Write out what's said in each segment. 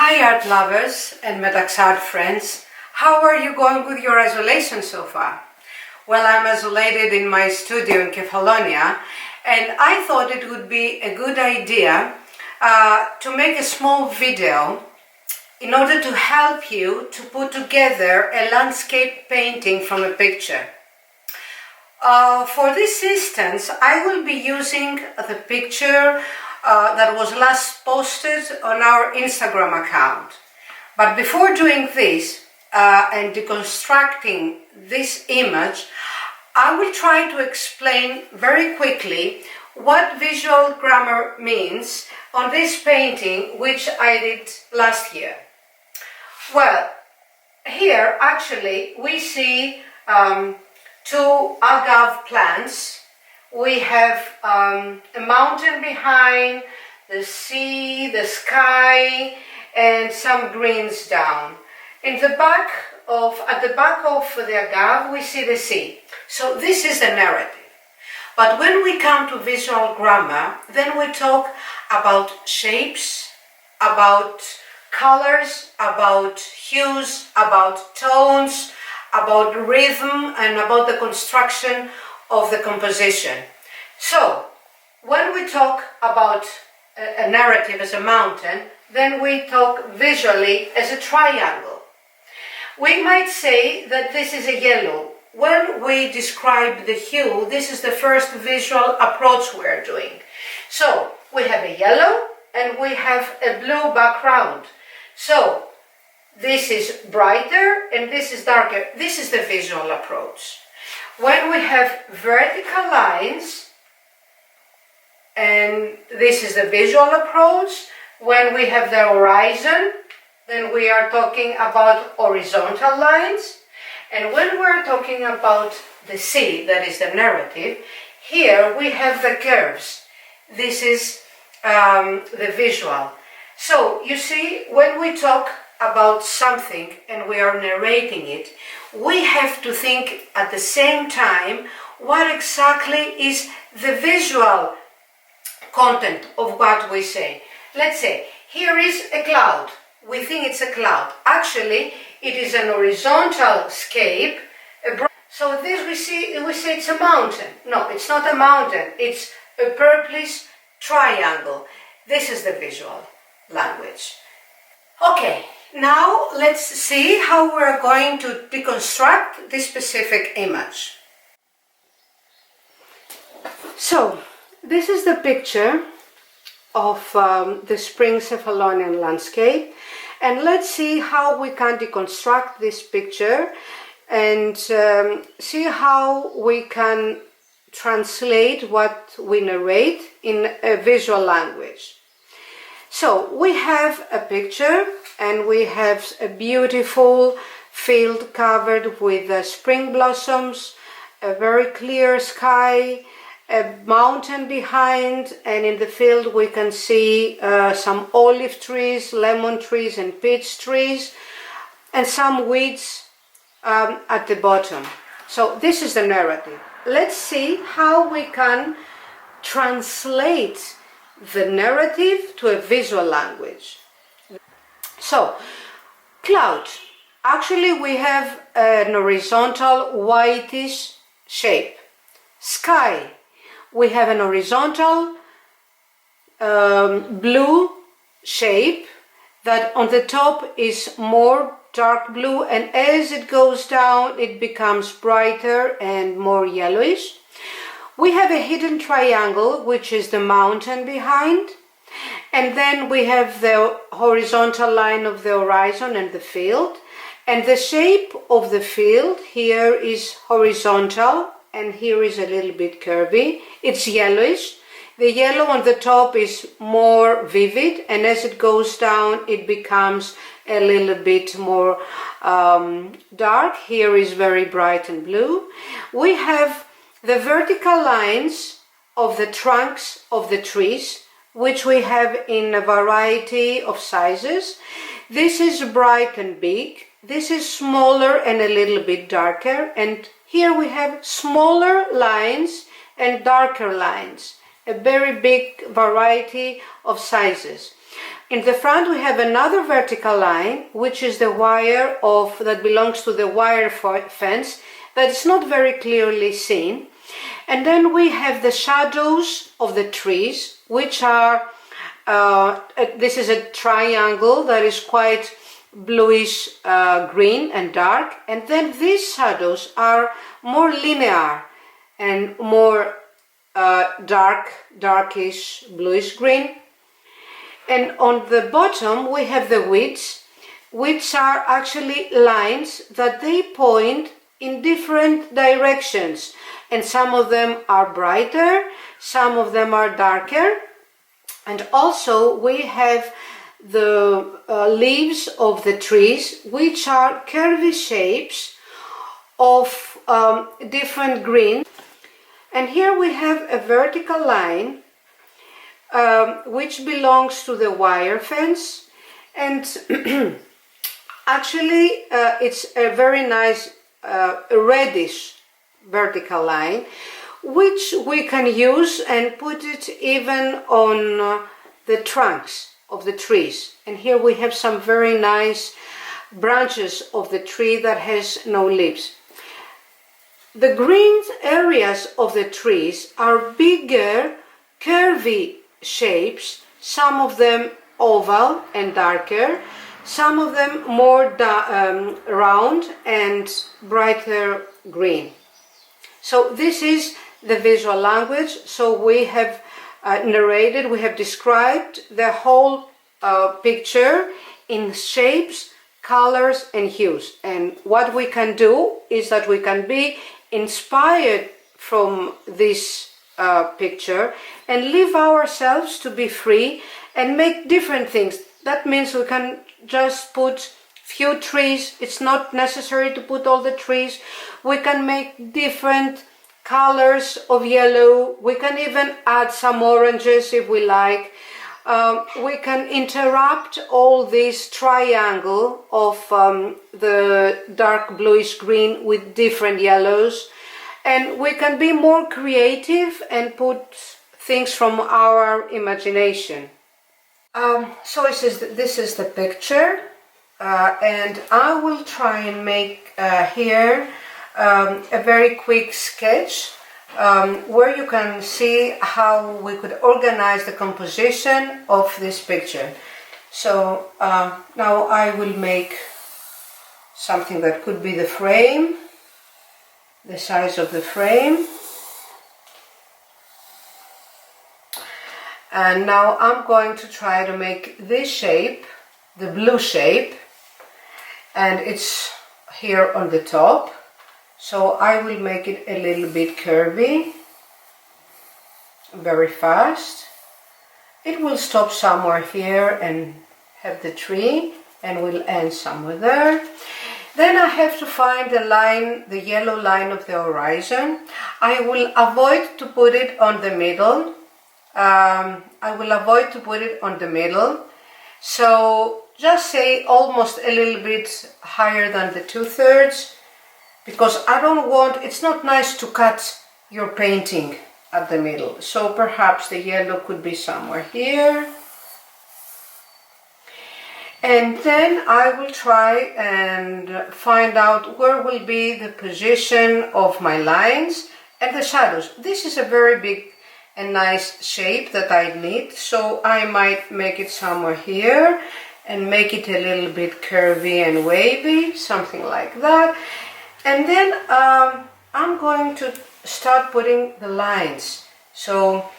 Hi art lovers and MetaxArt friends, how are you going with your isolation so far? Well, I'm isolated in my studio in Kefalonia, and I thought it would be a good idea to make a small video in order to help you to put together a landscape painting from a picture. For this instance, I will be using the picture that was last posted on our Instagram account. But before doing this and deconstructing this image, I will try to explain very quickly what visual grammar means on this painting, which I did last year. Well, here actually we see two agave plants. We have a mountain behind, the sea, the sky, and some greens down. At the back of the agave, we see the sea. So this is the narrative. But when we come to visual grammar, then we talk about shapes, about colors, about hues, about tones, about rhythm, and about the construction of the composition. So, when we talk about a narrative as a mountain, then we talk visually as a triangle. We might say that this is a yellow. When we describe the hue, this is the first visual approach we're doing. So, we have a yellow and we have a blue background. So, this is brighter and this is darker. This is the visual approach. When we have vertical lines, and this is the visual approach, when we have the horizon, then we are talking about horizontal lines. And when we're talking about the sea, that is the narrative, here we have the curves. This is the visual. So you see, when we talk about something and we are narrating it, we have to think at the same time what exactly is the visual content of what we say. Let's say here is a cloud. We think it's a cloud. Actually, it is an horizontal scape. So this we say it's a mountain. No, it's not a mountain. It's a purplish triangle. This is the visual language. Okay. Now let's see how we're going to deconstruct this specific image. So, this is the picture of the spring Cephalonian landscape, and let's see how we can deconstruct this picture and see how we can translate what we narrate in a visual language. So, we have a picture and we have a beautiful field covered with spring blossoms, a very clear sky, a mountain behind, and in the field we can see some olive trees, lemon trees and peach trees, and some weeds at the bottom. So this is the narrative. Let's see how we can translate the narrative to a visual language. So, cloud. Actually, we have an horizontal whitish shape. Sky. We have an horizontal blue shape that on the top is more dark blue, and as it goes down, it becomes brighter and more yellowish. We have a hidden triangle, which is the mountain behind. And then we have the horizontal line of the horizon and the field. And the shape of the field here is horizontal, and here is a little bit curvy. It's yellowish. The yellow on the top is more vivid, and as it goes down, it becomes a little bit more dark. Here is very bright and blue. We have the vertical lines of the trunks of the trees, which we have in a variety of sizes. This is bright and big. This is smaller and a little bit darker. And here we have smaller lines and darker lines. A very big variety of sizes. In the front we have another vertical line, which is the wire that belongs to the wire fence that is not very clearly seen. And then we have the shadows of the trees, which are, this is a triangle that is quite bluish green and dark. And then these shadows are more linear and more darkish bluish green. And on the bottom we have the weeds, which are actually lines that they point in different directions, and some of them are brighter, some of them are darker. And also we have the leaves of the trees, which are curvy shapes of different greens. And here we have a vertical line which belongs to the wire fence, and actually it's a very nice reddish vertical line, which we can use and put it even on the trunks of the trees. And here we have some very nice branches of the tree that has no leaves. The green areas of the trees are bigger, curvy shapes, some of them oval and darker, some of them more round and brighter green. So this is the visual language. So we have narrated, we have described the whole picture in shapes, colors and hues. And what we can do is that we can be inspired from this picture and leave ourselves to be free and make different things. That means we can just put few trees. It's not necessary to put all the trees. We can make different colors of yellow. We can even add some oranges if we like. We can interrupt all this triangle of the dark bluish green with different yellows, and we can be more creative and put things from our imagination. So this is the picture, and I will try and make here a very quick sketch where you can see how we could organize the composition of this picture. So now I will make something that could be the frame, the size of the frame. And now I'm going to try to make this shape, the blue shape, and it's here on the top. So I will make it a little bit curvy, very fast. It will stop somewhere here and have the tree, and will end somewhere there. Then I have to find the line, the yellow line of the horizon. I will avoid to put it on the middle. So just say almost a little bit higher than the 2/3, because I don't want, it's not nice to cut your painting at the middle. So perhaps the yellow could be somewhere here. And then I will try and find out where will be the position of my lines and the shadows. This is a very big and nice shape that I need, so I might make it somewhere here and make it a little bit curvy and wavy, something like that. And then I'm going to start putting the lines. So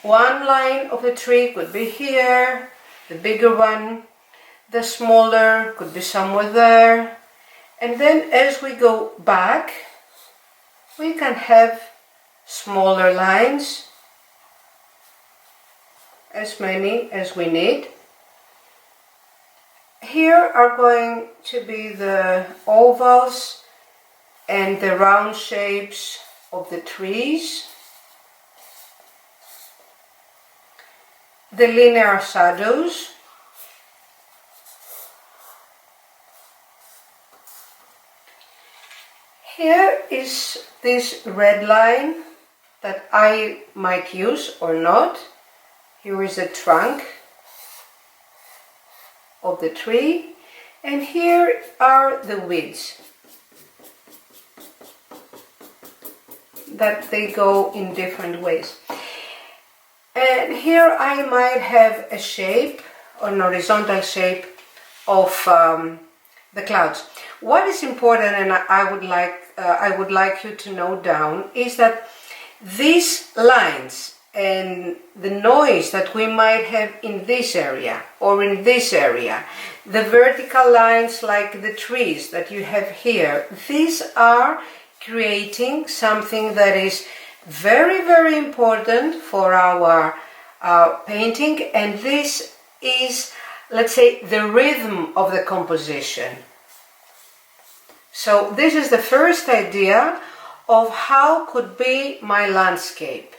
one line of the tree could be here, the bigger one, the smaller could be somewhere there. And then as we go back, we can have smaller lines, as many as we need. Here are going to be the ovals and the round shapes of the trees, the linear shadows, here is this red line that I might use or not. Here is the trunk, of the tree, and here are the weeds that they go in different ways. And here I might have a shape, an horizontal shape of the clouds. What is important, and I would like you to note down, is that these lines and the noise that we might have in this area or in this area, the vertical lines like the trees that you have here, these are creating something that is very, very important for our painting, and this is, let's say, the rhythm of the composition. So this is the first idea of how could be my landscape.